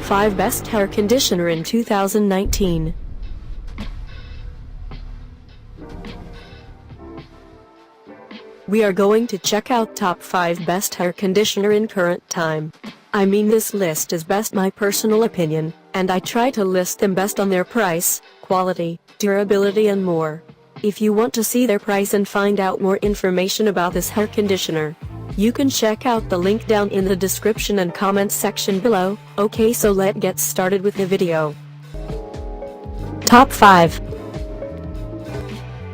5 Best Hair Conditioner in 2019. We are going to check out top 5 best hair conditioner in current time. I mean, this list is best my personal opinion, and I try to list them best on their price, quality, durability and more. If you want to see their price and find out more information about this hair conditioner, you can check out the link down in the description and comments section below. Okay, so let's get started with the video. Top 5.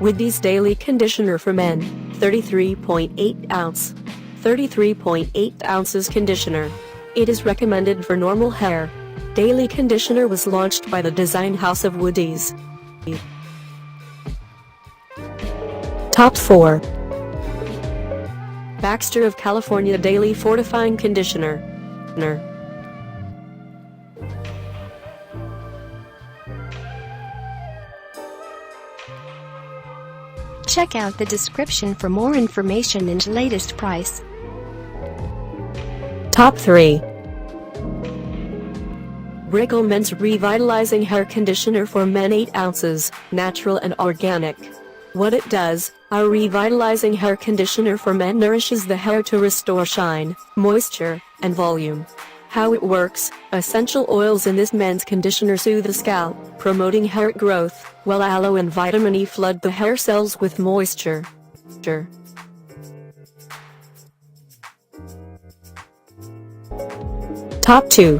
Woody's Daily Conditioner for Men, 33.8 ounce. 33.8 ounces conditioner. It is recommended for normal hair. Daily conditioner was launched by the design house of Woody's. Top 4. Baxter of California Daily Fortifying Conditioner. Check out the description for more information and latest price. Top 3. Brickell Men's Revitalizing Hair Conditioner for Men, 8 ounces, natural and organic. What it does, our revitalizing hair conditioner for men nourishes the hair to restore shine, moisture, and volume. How it works: essential oils in this men's conditioner soothe the scalp, promoting hair growth, while aloe and vitamin E flood the hair cells with moisture. Top 2.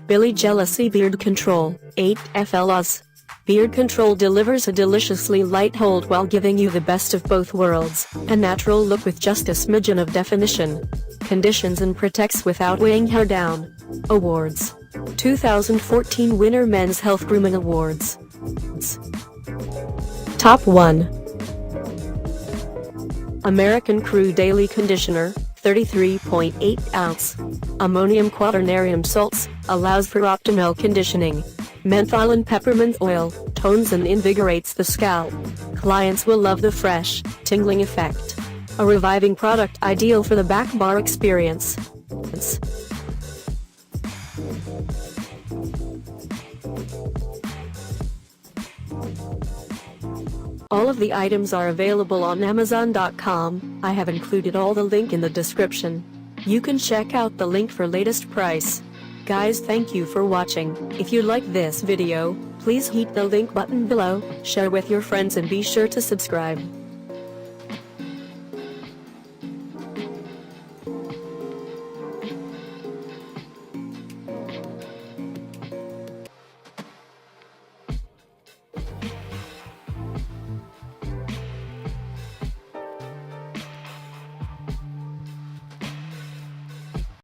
Billy Jealousy Beard Control, 8 FLOs. Beard Control delivers a deliciously light hold while giving you the best of both worlds, a natural look with just a smidgen of definition. Conditions and protects without weighing hair down. Awards: 2014 winner Men's Health Grooming Awards. Top 1. American Crew Daily Conditioner, 33.8 ounce. Ammonium quaternarium salts, allows for optimal conditioning. Menthol and peppermint oil, tones and invigorates the scalp. Clients will love the fresh, tingling effect. A reviving product ideal for the back bar experience. All of the items are available on Amazon.com. I have included all the link in the description. You can check out the link for latest price. Guys, thank you for watching. If you like this video, please hit the link button below, share with your friends and be sure to subscribe.